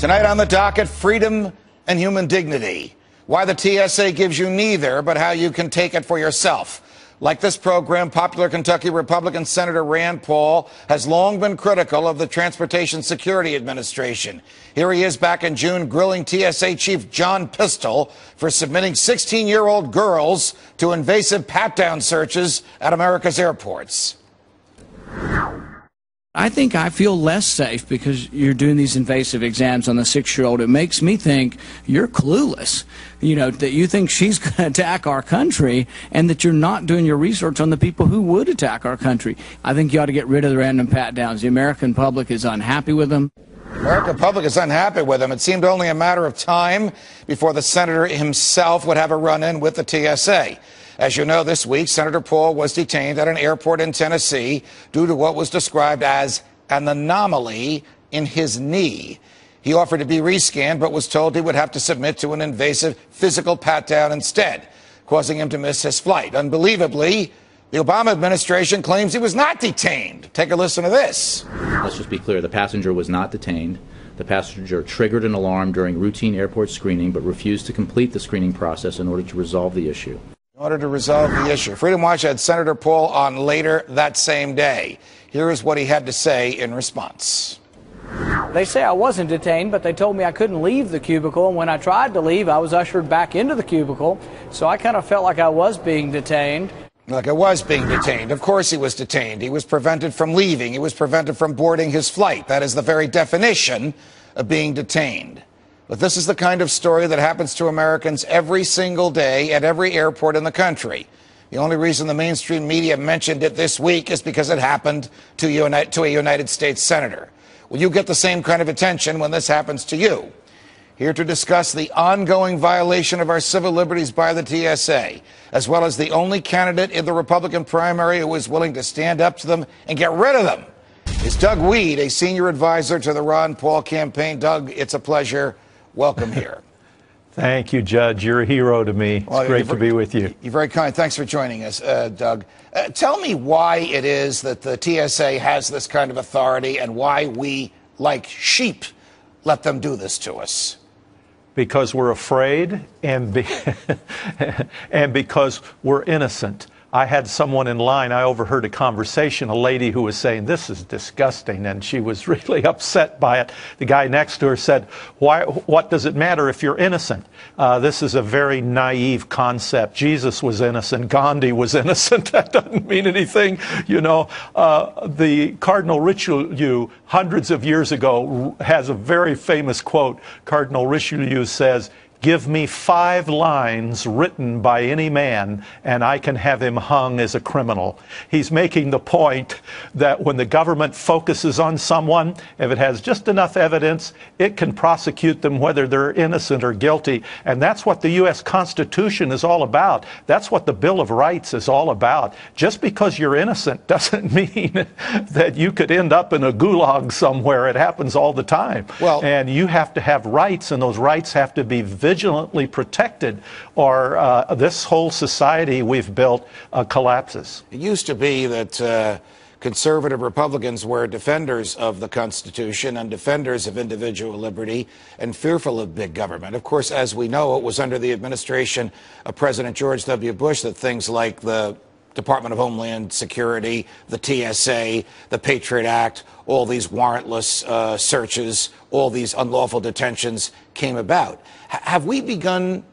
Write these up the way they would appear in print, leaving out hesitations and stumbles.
Tonight on the docket, freedom and human dignity. Why the TSA gives you neither, but how you can take it for yourself. Like this program, popular Kentucky Republican Senator Rand Paul has long been critical of the Transportation Security Administration. Here he is back in June grilling TSA Chief John Pistol for submitting 16-year-old girls to invasive pat-down searches at America's airports. I think I feel less safe because you're doing these invasive exams on the 6-year-old. It makes me think you're clueless, that you think she's going to attack our country and that you're not doing your research on the people who would attack our country. I think you ought to get rid of the random pat-downs. The American public is unhappy with them. The American public is unhappy with him. It seemed only a matter of time before the senator himself would have a run-in with the TSA. As you know, this week, Senator Paul was detained at an airport in Tennessee due to what was described as an anomaly in his knee. He offered to be rescanned, but was told he would have to submit to an invasive physical pat-down instead, causing him to miss his flight. Unbelievably, the Obama administration claims he was not detained. Take a listen to this. Let's just be clear. The passenger was not detained. The passenger triggered an alarm during routine airport screening, but refused to complete the screening process in order to resolve the issue. In order to resolve the issue. Freedom Watch had Senator Paul on later that same day. Here is what he had to say in response. They say I wasn't detained, but they told me I couldn't leave the cubicle. And when I tried to leave, I was ushered back into the cubicle. So I kind of felt like I was being detained. Like I was being detained. Of course he was detained. He was prevented from leaving. He was prevented from boarding his flight. That is the very definition of being detained. But this is the kind of story that happens to Americans every single day at every airport in the country. The only reason the mainstream media mentioned it this week is because it happened to a United States senator. Will you get the same kind of attention when this happens to you? Here to discuss the ongoing violation of our civil liberties by the TSA, as well as the only candidate in the Republican primary who is willing to stand up to them and get rid of them, is Doug Weed, a senior advisor to the Ron Paul campaign. Doug, it's a pleasure. Welcome here. Thank you, Judge. You're a hero to me. It's great to be with you. You're very kind. Thanks for joining us, Doug. Tell me why it is that the TSA has this kind of authority and why we, like sheep, let them do this to us. Because we're afraid and because we're innocent. I had someone in line, I overheard a conversation, a lady who was saying, this is disgusting, and she was really upset by it. The guy next to her said, what does it matter if you're innocent? This is a very naive concept. Jesus was innocent. Gandhi was innocent. That doesn't mean anything. The Cardinal Richelieu, hundreds of years ago, has a very famous quote. Cardinal Richelieu says, "Give me 5 lines written by any man, and I can have him hung as a criminal." He's making the point that when the government focuses on someone, if it has just enough evidence, it can prosecute them whether they're innocent or guilty. And that's what the U.S. Constitution is all about. That's what the Bill of Rights is all about. Just because you're innocent doesn't mean that you could end up in a gulag somewhere. It happens all the time. And you have to have rights, and those rights have to be vigilantly protected, or this whole society we've built collapses. It used to be that conservative Republicans were defenders of the Constitution and defenders of individual liberty and fearful of big government. Of course, as we know, it was under the administration of President George W. Bush that things like the Department of Homeland Security, the TSA, the Patriot Act, all these warrantless searches, all these unlawful detentions came about. Have we begun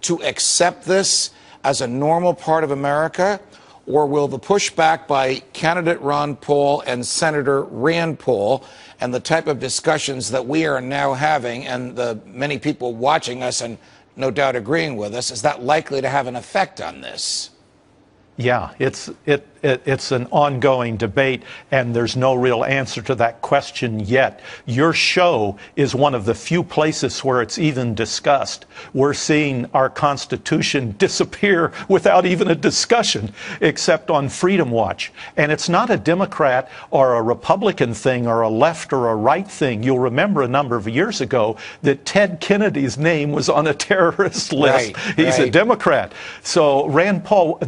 to accept this as a normal part of America, or will the pushback by candidate Ron Paul and Senator Rand Paul and the type of discussions that we are now having and the many people watching us and no doubt agreeing with us, is that likely to have an effect on this? Yeah, it's an ongoing debate, and there's no real answer to that question yet. Your show is one of the few places where it's even discussed. We're seeing our Constitution disappear without even a discussion, except on Freedom Watch. And it's not a Democrat or a Republican thing or a left or a right thing. You'll remember a number of years ago that Ted Kennedy's name was on a terrorist list. He's a Democrat. So Rand Paul,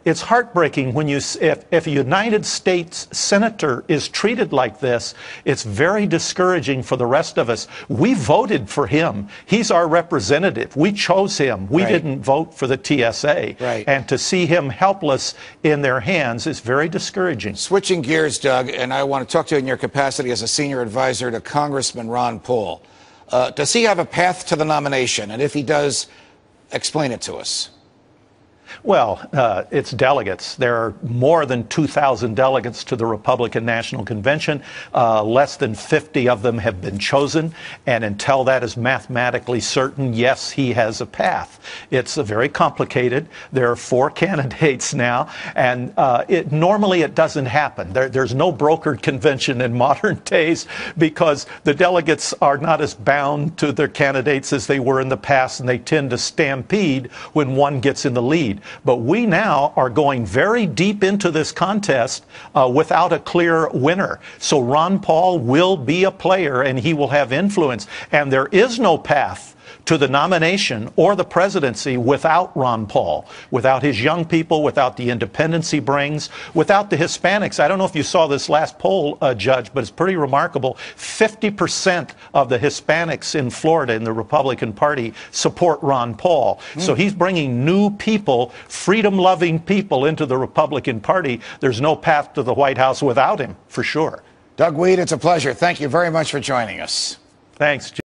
it's heartbreaking when you if a United States senator is treated like this, it's very discouraging for the rest of us. We voted for him. He's our representative. We chose him. We didn't vote for the TSA. Right. And to see him helpless in their hands is very discouraging. Switching gears, Doug, and I want to talk to you in your capacity as a senior advisor to Congressman Ron Paul. Does he have a path to the nomination? And if he does, explain it to us. Well, it's delegates. There are more than 2,000 delegates to the Republican National Convention. Less than 50 of them have been chosen. And until that is mathematically certain, yes, he has a path. It's very complicated. There are 4 candidates now. And normally it doesn't happen. There's no brokered convention in modern days because the delegates are not as bound to their candidates as they were in the past, and they tend to stampede when one gets in the lead. But we now are going very deep into this contest without a clear winner. So Ron Paul will be a player, and he will have influence. And there is no path to the nomination or the presidency without Ron Paul, without his young people, without the independence he brings, without the Hispanics. I don't know if you saw this last poll, Judge, but it's pretty remarkable. 50% of the Hispanics in Florida in the Republican Party support Ron Paul. So he's bringing new people, freedom-loving people into the Republican Party. There's no path to the White House without him, for sure. Doug Weed, it's a pleasure. Thank you very much for joining us. Thanks, Jim.